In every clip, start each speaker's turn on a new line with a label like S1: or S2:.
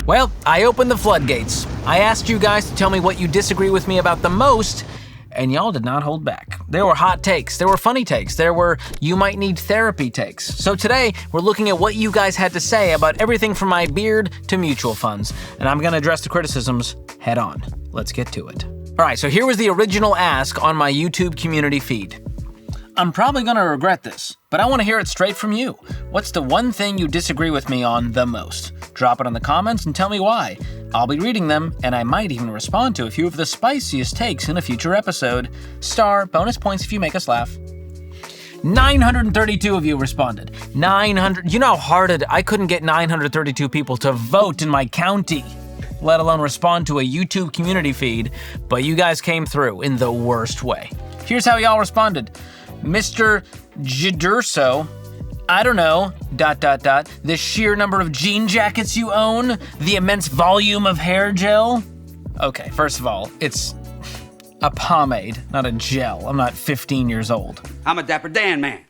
S1: Well, I opened the floodgates. I asked you guys to tell me what you disagree with me about the most, and y'all did not hold back. There were hot takes, there were funny takes, there were you might need therapy takes. So today, we're looking at what you guys had to say about everything from my beard to mutual funds, and I'm gonna address the criticisms head on. Let's get to it. All right, so here was the original ask on my YouTube community feed. I'm probably gonna regret this, but I wanna hear it straight from you. What's the one thing you disagree with me on the most? Drop it in the comments and tell me why. I'll be reading them, and I might even respond to a few of the spiciest takes in a future episode. Bonus points if you make us laugh. 932 of you responded. 900, you know how hard I couldn't get 932 people to vote in my county, let alone respond to a YouTube community feed, but you guys came through in the worst way. Here's how y'all responded. Mr. Jidurso, I don't know, ... the sheer number of jean jackets you own, the immense volume of hair gel. Okay, first of all, it's a pomade, not a gel. I'm not 15 years old.
S2: I'm a Dapper Dan man.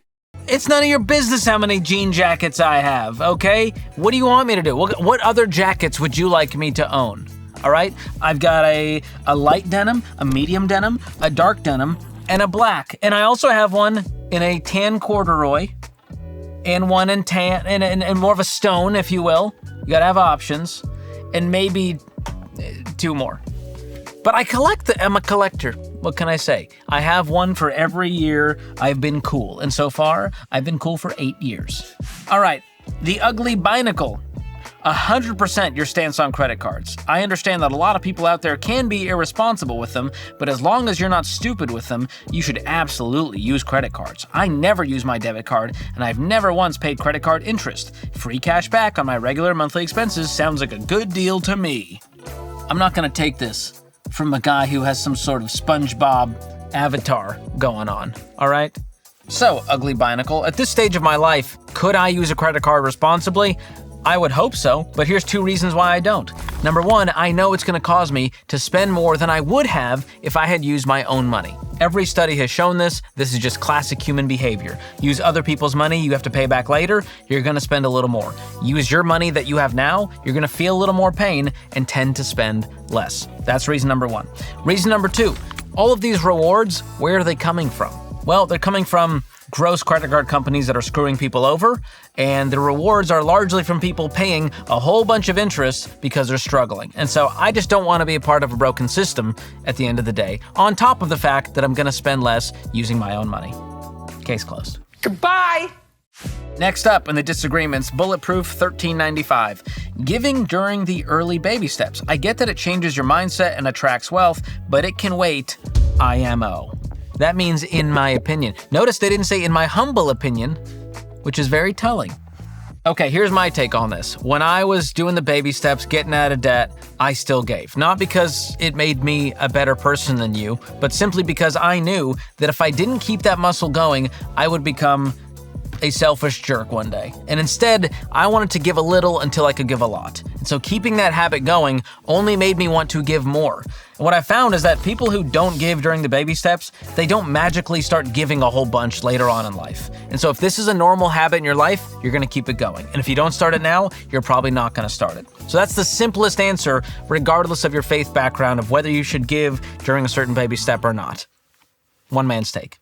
S1: It's none of your business how many jean jackets I have, okay? What do you want me to do? What other jackets would you like me to own? All right, I've got a light denim, a medium denim, a dark denim, and a black. And I also have one in a tan corduroy and one in tan and more of a stone, if you will. You gotta have options, and maybe 2 more. But I'm a collector. What can I say? I have one for every year I've been cool. And so far, I've been cool for 8 years. All right, the ugly binacle. 100% your stance on credit cards. I understand that a lot of people out there can be irresponsible with them, but as long as you're not stupid with them, you should absolutely use credit cards. I never use my debit card, and I've never once paid credit card interest. Free cash back on my regular monthly expenses sounds like a good deal to me. I'm not gonna take this from a guy who has some sort of SpongeBob avatar going on, all right? So, ugly binacle, at this stage of my life, could I use a credit card responsibly? I would hope so, but here's 2 reasons why I don't. Number 1, I know it's gonna cause me to spend more than I would have if I had used my own money. Every study has shown this. This is just classic human behavior. Use other people's money you have to pay back later, you're gonna spend a little more. Use your money that you have now, you're gonna feel a little more pain and tend to spend less. That's reason number 1. Reason number 2, all of these rewards, where are they coming from? Well, they're coming from gross credit card companies that are screwing people over, and the rewards are largely from people paying a whole bunch of interest because they're struggling. And so I just don't want to be a part of a broken system at the end of the day, on top of the fact that I'm going to spend less using my own money. Case closed.
S2: Goodbye.
S1: Next up in the disagreements, Bulletproof 1395. Giving during the early baby steps. I get that it changes your mindset and attracts wealth, but it can wait. IMO. That means in my opinion. Notice they didn't say in my humble opinion, which is very telling. Okay, here's my take on this. When I was doing the baby steps, getting out of debt, I still gave. Not because it made me a better person than you, but simply because I knew that if I didn't keep that muscle going, I would become a selfish jerk one day. And instead, I wanted to give a little until I could give a lot. And so keeping that habit going only made me want to give more. And what I found is that people who don't give during the baby steps, they don't magically start giving a whole bunch later on in life. And so if this is a normal habit in your life, you're gonna keep it going. And if you don't start it now, you're probably not gonna start it. So that's the simplest answer, regardless of your faith background, of whether you should give during a certain baby step or not. One man's take.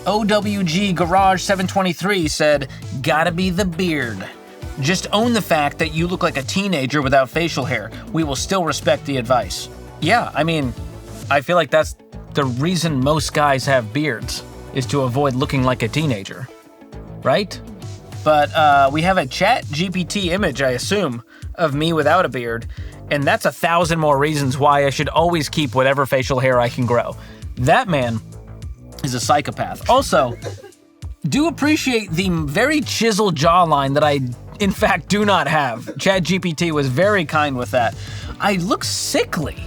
S1: OWG Garage 723 said, gotta be the beard. Just own the fact that you look like a teenager without facial hair. We will still respect the advice. Yeah, I mean, I feel like that's the reason most guys have beards, is to avoid looking like a teenager, right? But we have a Chat GPT image, I assume, of me without a beard, and that's 1,000 more reasons why I should always keep whatever facial hair I can grow. That man is a psychopath. Also, do appreciate the very chiseled jawline that I, in fact, do not have. ChatGPT was very kind with that. I look sickly.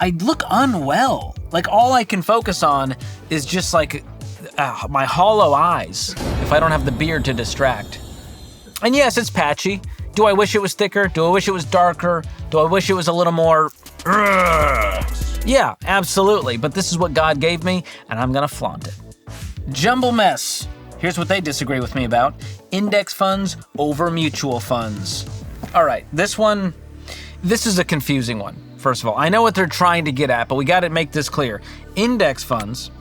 S1: I look unwell. Like, all I can focus on is just like my hollow eyes if I don't have the beard to distract. And yes, it's patchy. Do I wish it was thicker? Do I wish it was darker? Do I wish it was a little more... Yeah, absolutely, but this is what God gave me, and I'm gonna flaunt it. Jumble Mess. Here's what they disagree with me about. Index funds over mutual funds. All right, this one This is a confusing one, first of all. I know what they're trying to get at, but we got to make this clear. Index funds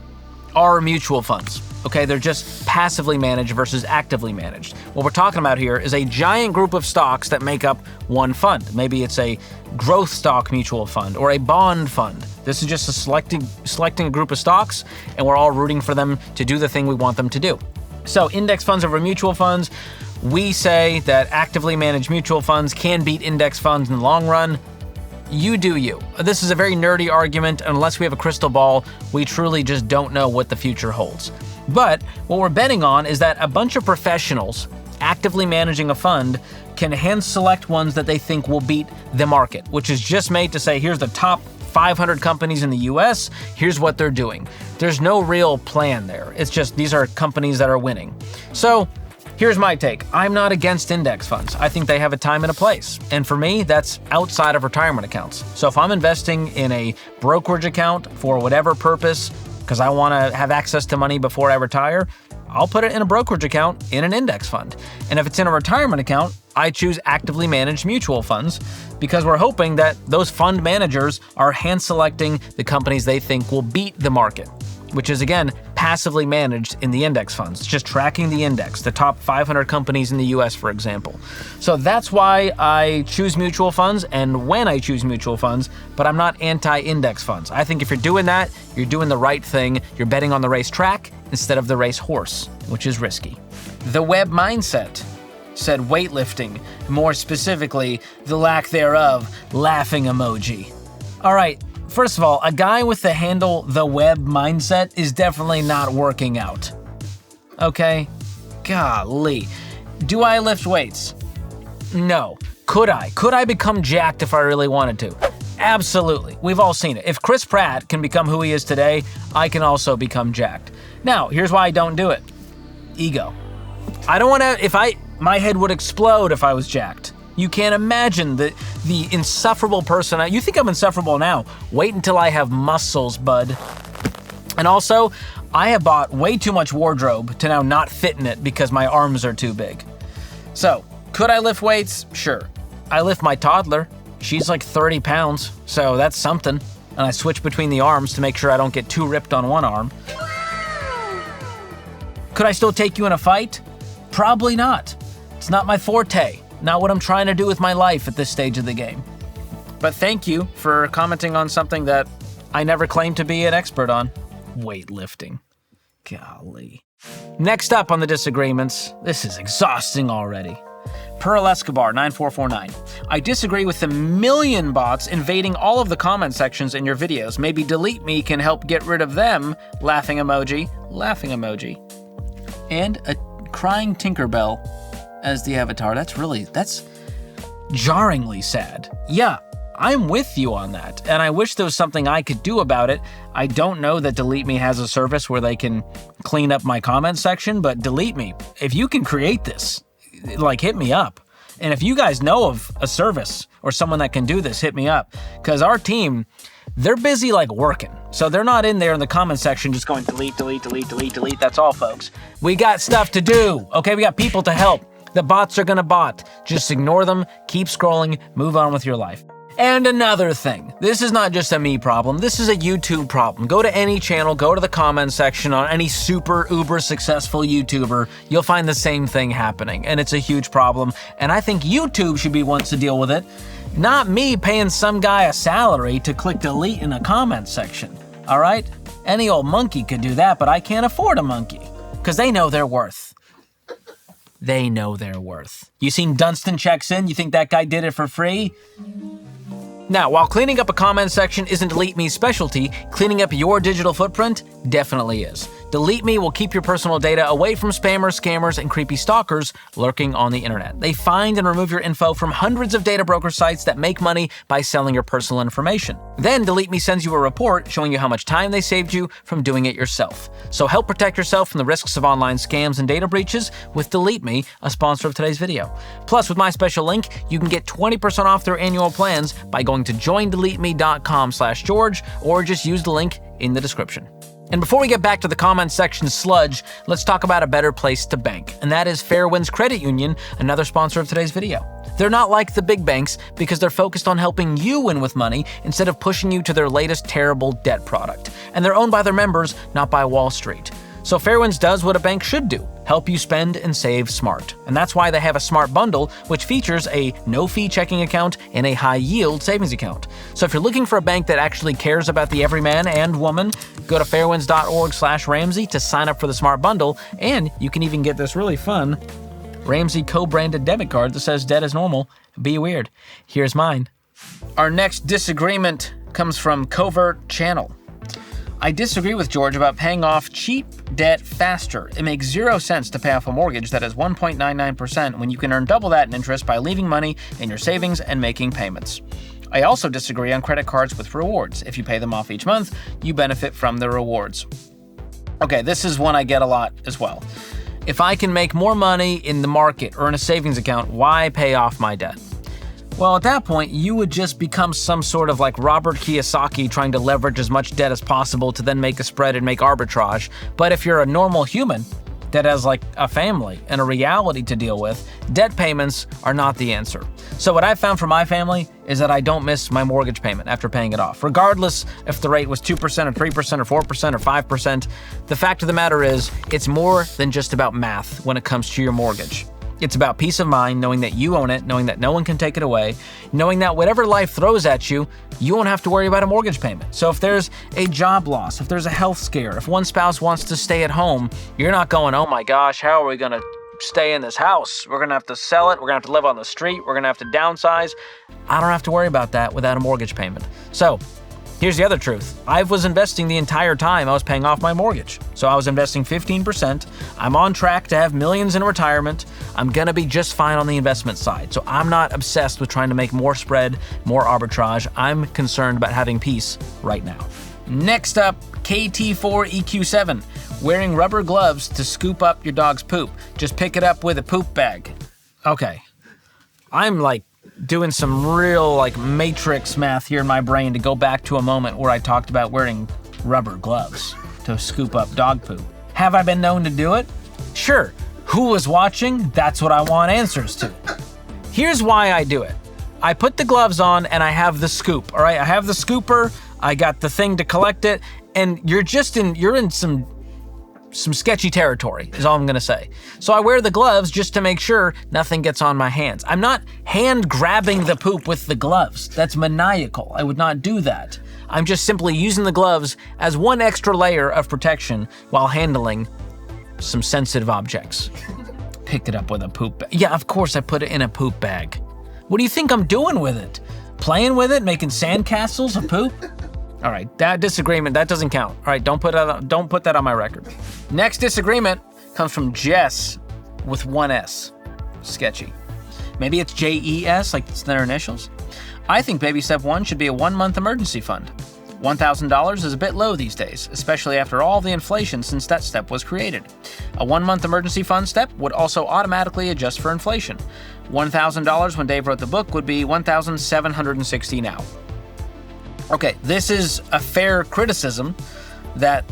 S1: are mutual funds, okay? They're just passively managed versus actively managed. What we're talking about here is a giant group of stocks that make up one fund. Maybe it's a growth stock mutual fund or a bond fund. This is just selecting a group of stocks, and we're all rooting for them to do the thing we want them to do. So index funds over mutual funds. We say that actively managed mutual funds can beat index funds in the long run. You do you. This is a very nerdy argument. Unless we have a crystal ball, we truly just don't know what the future holds. But what we're betting on is that a bunch of professionals actively managing a fund can hand select ones that they think will beat the market, which is just made to say, here's the top 500 companies in the US, here's what they're doing. There's no real plan there. It's just these are companies that are winning. So here's my take. I'm not against index funds. I think they have a time and a place. And for me, that's outside of retirement accounts. So if I'm investing in a brokerage account for whatever purpose, because I want to have access to money before I retire, I'll put it in a brokerage account in an index fund. And if it's in a retirement account, I choose actively managed mutual funds because we're hoping that those fund managers are hand selecting the companies they think will beat the market, which is, again, passively managed in the index funds. It's just tracking the index, the top 500 companies in the US, for example. So that's why I choose mutual funds and when I choose mutual funds, but I'm not anti-index funds. I think if you're doing that, you're doing the right thing. You're betting on the racetrack instead of the race horse, which is risky. The web mindset said weightlifting, more specifically, the lack thereof, laughing emoji. All right. First of all, a guy with the handle The Web Mindset is definitely not working out. Okay? Golly. Do I lift weights? No. Could I? Could I become jacked if I really wanted to? Absolutely. We've all seen it. If Chris Pratt can become who he is today, I can also become jacked. Now, here's why I don't do it. Ego. I don't want to, my head would explode if I was jacked. You can't imagine the insufferable person. You think I'm insufferable now. Wait until I have muscles, bud. And also, I have bought way too much wardrobe to now not fit in it because my arms are too big. So, could I lift weights? Sure. I lift my toddler. She's like 30 pounds, so that's something. And I switch between the arms to make sure I don't get too ripped on one arm. Could I still take you in a fight? Probably not. It's not my forte. Not what I'm trying to do with my life at this stage of the game. But thank you for commenting on something that I never claimed to be an expert on. Weightlifting. Golly. Next up on the disagreements, this is exhausting already. Pearl Escobar 9449. I disagree with the million bots invading all of the comment sections in your videos. Maybe Delete Me can help get rid of them. Laughing emoji. And a crying Tinkerbell as the avatar. That's jarringly sad. Yeah, I'm with you on that, and I wish there was something I could do about it. I don't know that Delete Me has a service where they can clean up my comment section, but Delete Me, if you can create this, hit me up. And if you guys know of a service or someone that can do this, hit me up. Because our team, they're busy working. So they're not in there in the comment section just going delete. That's all, folks. We got stuff to do, okay? We got people to help. The bots are gonna bot. Just ignore them, keep scrolling, move on with your life. And another thing, this is not just a me problem, this is a YouTube problem. Go to any channel, go to the comment section on any super uber successful YouTuber, you'll find the same thing happening, and it's a huge problem, and I think YouTube should be ones to deal with it, not me paying some guy a salary to click delete in a comment section, all right? Any old monkey could do that, but I can't afford a monkey, because they know their worth. They know their worth. You seen Dunstan checks in? You think that guy did it for free? Now, while cleaning up a comment section isn't Delete Me's specialty, cleaning up your digital footprint definitely is. Delete Me will keep your personal data away from spammers, scammers, and creepy stalkers lurking on the internet. They find and remove your info from hundreds of data broker sites that make money by selling your personal information. Then Delete Me sends you a report showing you how much time they saved you from doing it yourself. So help protect yourself from the risks of online scams and data breaches with Delete Me, a sponsor of today's video. Plus, with my special link, you can get 20% off their annual plans by going to joindeleteme.com/George or just use the link in the description. And before we get back to the comment section sludge, let's talk about a better place to bank, and that is Fairwinds Credit Union, another sponsor of today's video. They're not like the big banks because they're focused on helping you win with money instead of pushing you to their latest terrible debt product. And they're owned by their members, not by Wall Street. So Fairwinds does what a bank should do, help you spend and save smart. And that's why they have a smart bundle, which features a no-fee checking account and a high-yield savings account. So if you're looking for a bank that actually cares about the everyman and woman, go to fairwinds.org/Ramsey to sign up for the smart bundle, and you can even get this really fun Ramsey co-branded debit card that says debt is normal. Be weird. Here's mine. Our next disagreement comes from Covert Channel. I disagree with George about paying off cheap debt faster. It makes 0 sense to pay off a mortgage that is 1.99% when you can earn double that in interest by leaving money in your savings and making payments. I also disagree on credit cards with rewards. If you pay them off each month, you benefit from the rewards. Okay, this is one I get a lot as well. If I can make more money in the market or in a savings account, why pay off my debt? Well, at that point, you would just become some sort of like Robert Kiyosaki trying to leverage as much debt as possible to then make a spread and make arbitrage. But if you're a normal human that has like a family and a reality to deal with, debt payments are not the answer. So what I've found for my family is that I don't miss my mortgage payment after paying it off. Regardless if the rate was 2% or 3% or 4% or 5%, the fact of the matter is it's more than just about math when it comes to your mortgage. It's about peace of mind, knowing that you own it, knowing that no one can take it away, knowing that whatever life throws at you, you won't have to worry about a mortgage payment. So if there's a job loss, if there's a health scare, if one spouse wants to stay at home, you're not going, oh my gosh, how are we going to stay in this house? We're going to have to sell it. We're going to have to live on the street. We're going to have to downsize. I don't have to worry about that without a mortgage payment. So here's the other truth. I was investing the entire time I was paying off my mortgage. So I was investing 15%. I'm on track to have millions in retirement. I'm going to be just fine on the investment side. So I'm not obsessed with trying to make more spread, more arbitrage. I'm concerned about having peace right now. Next up, KT4EQ7. Wearing rubber gloves to scoop up your dog's poop. Just pick it up with a poop bag. Okay. I'm like doing some real like matrix math here in my brain to go back to a moment where I talked about wearing rubber gloves to scoop up dog poop. Have I been known to do it? Sure. Who was watching? That's what I want answers to. Here's why I do it. I put the gloves on and I have the scoop, all right? I have the scooper, I got the thing to collect it, and you're in some sketchy territory, is all I'm gonna say. So I wear the gloves just to make sure nothing gets on my hands. I'm not hand grabbing the poop with the gloves. That's maniacal. I would not do that. I'm just simply using the gloves as one extra layer of protection while handling some sensitive objects. Pick it up with a poop bag. Yeah, of course I put it in a poop bag. What do you think I'm doing with it? Playing with it, making sandcastles of poop? All right, that disagreement, that doesn't count. All right, don't put that on my record. Next disagreement comes from Jess with one S. Sketchy. Maybe it's JES, like it's their initials. I think baby step 1 should be a 1-month emergency fund. $1,000 is a bit low these days, especially after all the inflation since that step was created. A 1-month emergency fund step would also automatically adjust for inflation. $1,000 when Dave wrote the book would be $1,760 now. Okay, this is a fair criticism that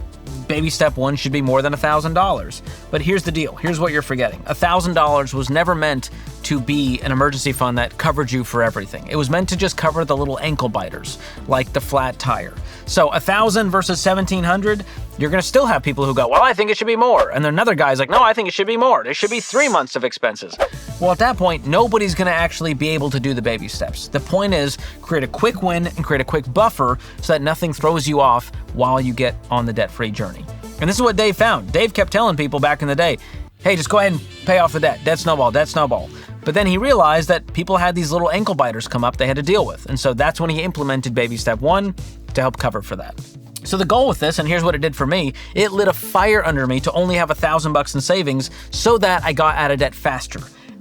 S1: baby step 1 should be more than $1,000. But here's the deal. Here's what you're forgetting. $1,000 was never meant to be an emergency fund that covered you for everything. It was meant to just cover the little ankle biters, like the flat tire. So $1,000 versus $1,700, you're going to still have people who go, well, I think it should be more. And then another guy's like, no, I think it should be more. There should be 3 months of expenses. Well, at that point, nobody's going to actually be able to do the baby steps. The point is create a quick win and create a quick buffer so that nothing throws you off while you get on the debt-free journey. And this is what Dave found. Dave kept telling people back in the day, hey, just go ahead and pay off the debt. Debt snowball, debt snowball. But then he realized that people had these little ankle biters come up they had to deal with. And so that's when he implemented baby step 1 to help cover for that. So the goal with this, and here's what it did for me, it lit a fire under me to only have $1,000 in savings so that I got out of debt faster.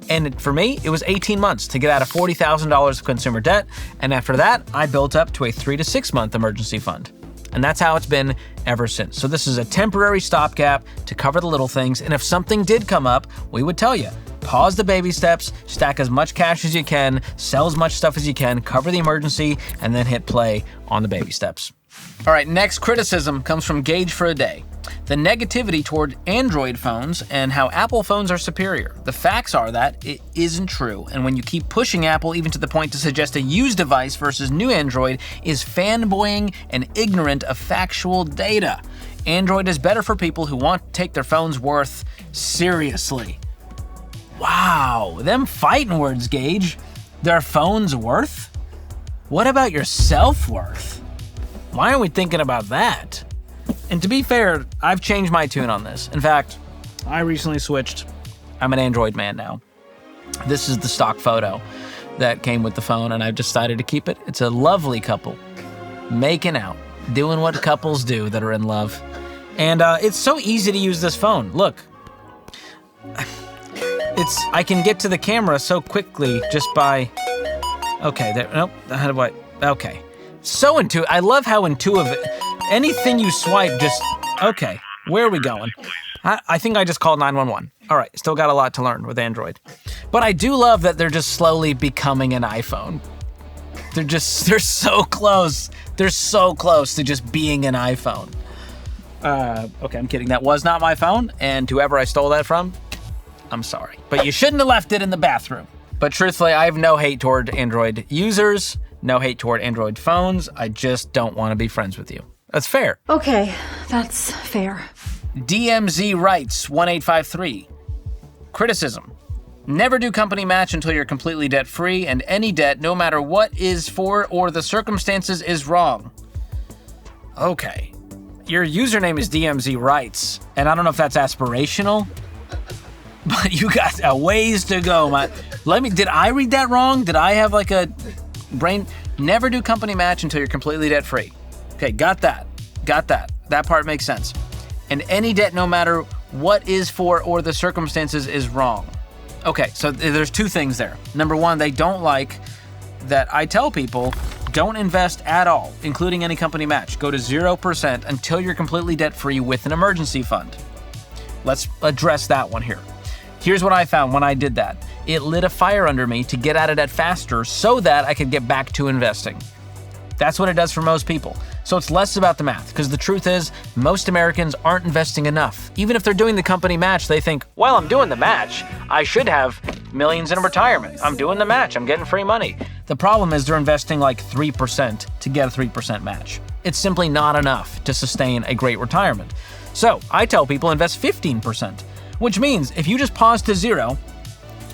S1: And for me, it was 18 months to get out of $40,000 of consumer debt. And after that, I built up to a 3 to 6 month emergency fund. And that's how it's been ever since. So this is a temporary stopgap to cover the little things. And if something did come up, we would tell you, pause the baby steps, stack as much cash as you can, sell as much stuff as you can, cover the emergency, and then hit play on the baby steps. All right, next criticism comes from Gauge for a Day. the negativity toward Android phones and how Apple phones are superior. The facts are that it isn't true, and when you keep pushing Apple even to the point to suggest a used device versus new Android is fanboying and ignorant of factual data. Android is better for people who want to take their phone's worth seriously. Wow, them fighting words, Gage. Their phone's worth? What about your self-worth? Why aren't we thinking about that? And to be fair, I've changed my tune on this. In fact, I recently switched. I'm an Android man now. This is the stock photo that came with the phone, and I've decided to keep it. It's a lovely couple making out, doing what couples do that are in love. And it's so easy to use this phone. Look, I can get to the camera so quickly just by, okay, there, nope, how do I, okay. So intuitive, I love how intuitive, anything you swipe just, okay, where are we going? I think I just called 911. All right, still got a lot to learn with Android. But I do love that they're just slowly becoming an iPhone. They're so close. They're so close to just being an iPhone. Okay, I'm kidding. That was not my phone, and whoever I stole that from, I'm sorry. But you shouldn't have left it in the bathroom. But truthfully, I have no hate toward Android users, no hate toward Android phones. I just don't want to be friends with you. That's fair.
S3: Okay, that's fair.
S1: DMZ writes 1853. Criticism. Never do company match until you're completely debt-free, and any debt, no matter what is for or the circumstances, is wrong. Okay. Your username is DMZ writes, and I don't know if that's aspirational, but you got a ways to go. Did I read that wrong? Did I have like a brain? Never do company match until you're completely debt-free. Okay, got that. That part makes sense. And any debt, no matter what is for or the circumstances, is wrong. Okay, so there's two things there. Number one, they don't like that I tell people don't invest at all, including any company match. Go to 0% until you're completely debt-free with an emergency fund. Let's address that one here. Here's what I found when I did that. It lit a fire under me to get out of debt faster so that I could get back to investing. That's what it does for most people. So it's less about the math, because the truth is, most Americans aren't investing enough. Even if they're doing the company match, they think, well, I'm doing the match. I should have millions in retirement. I'm doing the match. I'm getting free money. The problem is they're investing like 3% to get a 3% match. It's simply not enough to sustain a great retirement. So I tell people invest 15%, which means if you just pause to zero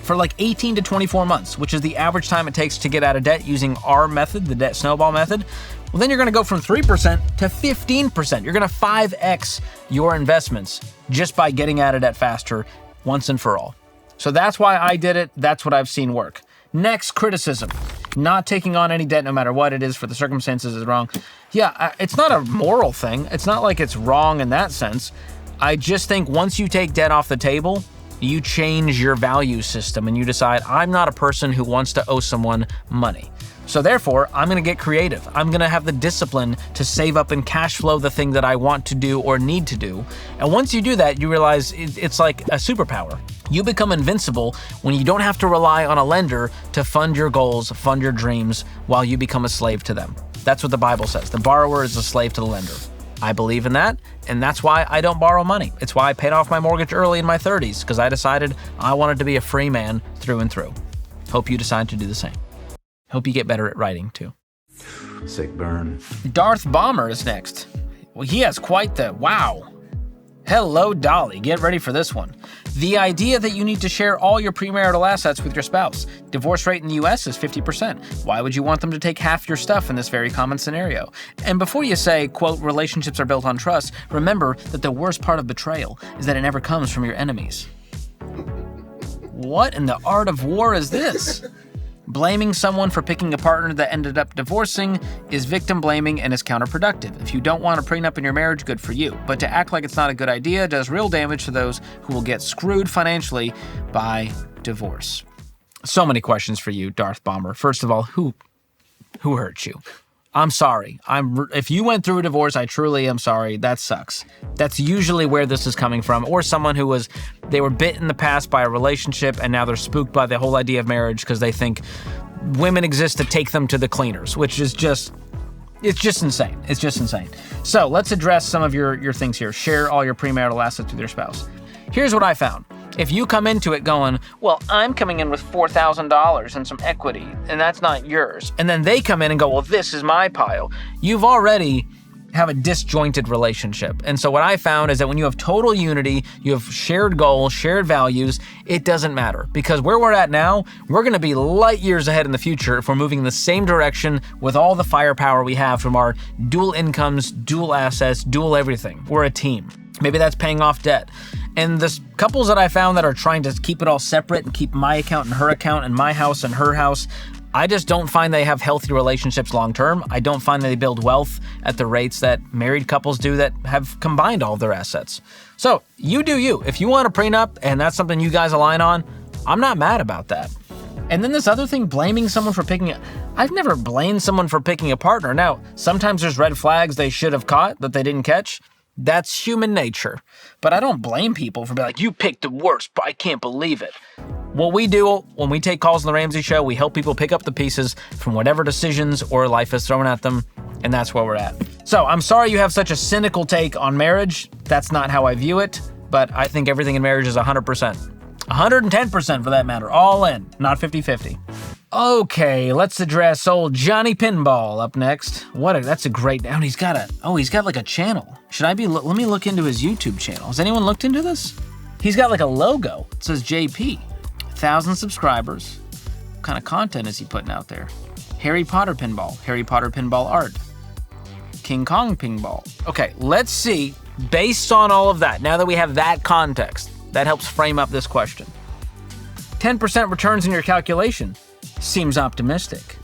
S1: for like 18 to 24 months, which is the average time it takes to get out of debt using our method, the debt snowball method, well, then you're going to go from 3% to 15%. You're going to 5x your investments just by getting out of debt faster once and for all. So that's why I did it. That's what I've seen work. Next, criticism. Not taking on any debt no matter what it is for the circumstances is wrong. Yeah, it's not a moral thing. It's not like it's wrong in that sense. I just think once you take debt off the table, you change your value system and you decide, I'm not a person who wants to owe someone money. So therefore, I'm going to get creative. I'm going to have the discipline to save up and cash flow the thing that I want to do or need to do. And once you do that, you realize it's like a superpower. You become invincible when you don't have to rely on a lender to fund your goals, fund your dreams, while you become a slave to them. That's what the Bible says. The borrower is a slave to the lender. I believe in that, and that's why I don't borrow money. It's why I paid off my mortgage early in my 30s, because I decided I wanted to be a free man through and through. Hope you decide to do the same. Hope you get better at writing, too.
S4: Sick burn.
S1: Darth Bomber is next. Well, he has quite the wow. Hello, Dolly. Get ready for this one. The idea that you need to share all your premarital assets with your spouse. Divorce rate in the US is 50%. Why would you want them to take half your stuff in this very common scenario? And before you say, quote, relationships are built on trust, remember that the worst part of betrayal is that it never comes from your enemies. What in the art of war is this? Blaming someone for picking a partner that ended up divorcing is victim blaming and is counterproductive. If you don't want a prenup in your marriage, good for you. But to act like it's not a good idea does real damage to those who will get screwed financially by divorce. So many questions for you, Darth Bomber. First of all, who hurt you? I'm sorry. If you went through a divorce, I truly am sorry. That sucks. That's usually where this is coming from. Or someone who they were bit in the past by a relationship and now they're spooked by the whole idea of marriage because they think women exist to take them to the cleaners, which is just, It's just insane. It's just insane. So let's address some of your things here. Share all your premarital assets with your spouse. Here's what I found. If you come into it going, well, I'm coming in with $4,000 and some equity, and that's not yours, and then they come in and go, well, this is my pile, you've already have a disjointed relationship. And so what I found is that when you have total unity, you have shared goals, shared values, it doesn't matter. Because where we're at now, we're gonna be light years ahead in the future if we're moving in the same direction with all the firepower we have from our dual incomes, dual assets, dual everything. We're a team. Maybe that's paying off debt. And the couples that I found that are trying to keep it all separate and keep my account and her account and my house and her house, I just don't find they have healthy relationships long term. I don't find they build wealth at the rates that married couples do that have combined all of their assets. So you do you. If you want a prenup and that's something you guys align on, I'm not mad about that. And then this other thing, blaming someone for I've never blamed someone for picking a partner. Now, sometimes there's red flags they should have caught that they didn't catch. That's human nature. But I don't blame people for being like, you picked the worst, but I can't believe it. What we do when we take calls on the Ramsey Show, we help people pick up the pieces from whatever decisions or life is thrown at them, and that's where we're at. So I'm sorry you have such a cynical take on marriage. That's not how I view it, but I think everything in marriage is 100%. 110% for that matter, all in, not 50-50. Okay, let's address old Johnny Pinball up next. That's a great, and he's got like a channel. Let me look into his YouTube channel. Has anyone looked into this? He's got like a logo. It says JP, 1,000 subscribers. What kind of content is he putting out there? Harry Potter Pinball art, King Kong Pinball. Okay, let's see, based on all of that, now that we have that context, that helps frame up this question. 10% returns in your calculation. Seems optimistic.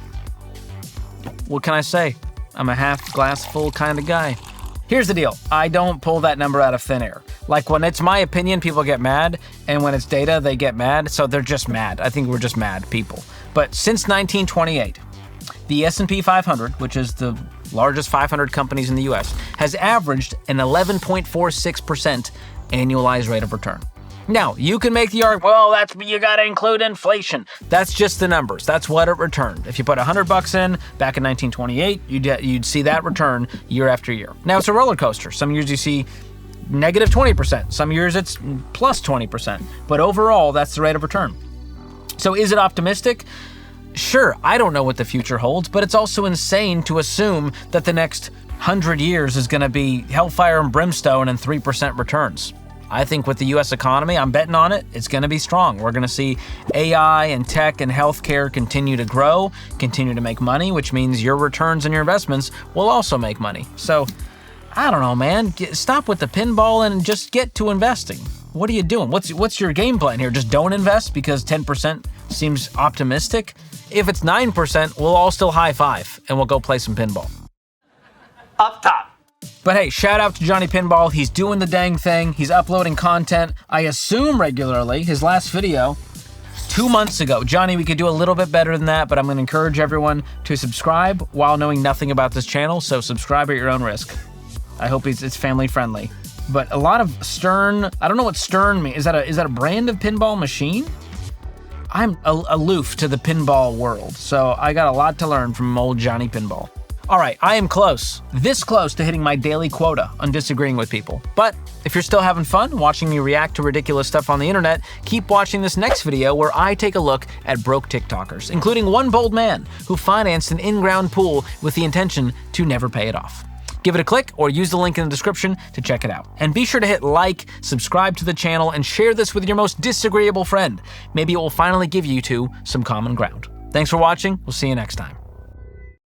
S1: What can I say? I'm a half glass full kind of guy. Here's the deal. I don't pull that number out of thin air. Like when it's my opinion, people get mad, and when it's data, they get mad, so they're just mad. I think we're just mad people. But since 1928, the S&P 500, which is the largest 500 companies in the US, has averaged an 11.46% annualized rate of return. Now, you can make the argument, well, you gotta include inflation. That's just the numbers. That's what it returned. If you put $100 in back in 1928, you'd see that return year after year. Now, it's a roller coaster. Some years you see negative 20%. Some years it's plus 20%. But overall, that's the rate of return. So is it optimistic? Sure, I don't know what the future holds, but it's also insane to assume that the next 100 years is gonna be hellfire and brimstone and 3% returns. I think with the US economy, I'm betting on it, it's gonna be strong. We're gonna see AI and tech and healthcare continue to grow, continue to make money, which means your returns and your investments will also make money. So, I don't know, man. Stop with the pinball and just get to investing. What are you doing? What's your game plan here? Just don't invest because 10% seems optimistic? If it's 9%, we'll all still high five and we'll go play some pinball.
S2: Up top.
S1: But hey, shout out to Johnny Pinball. He's doing the dang thing. He's uploading content, I assume regularly. His last video, 2 months ago. Johnny, we could do a little bit better than that, but I'm gonna encourage everyone to subscribe while knowing nothing about this channel, so subscribe at your own risk. I hope it's family friendly. But a lot of Stern, I don't know what Stern means. Is that a brand of pinball machine? I'm aloof to the pinball world, so I got a lot to learn from old Johnny Pinball. All right, I am this close to hitting my daily quota on disagreeing with people. But if you're still having fun watching me react to ridiculous stuff on the internet, keep watching this next video where I take a look at broke TikTokers, including one bold man who financed an in-ground pool with the intention to never pay it off. Give it a click or use the link in the description to check it out. And be sure to hit like, subscribe to the channel, and share this with your most disagreeable friend. Maybe it will finally give you two some common ground. Thanks for watching. We'll see you next time.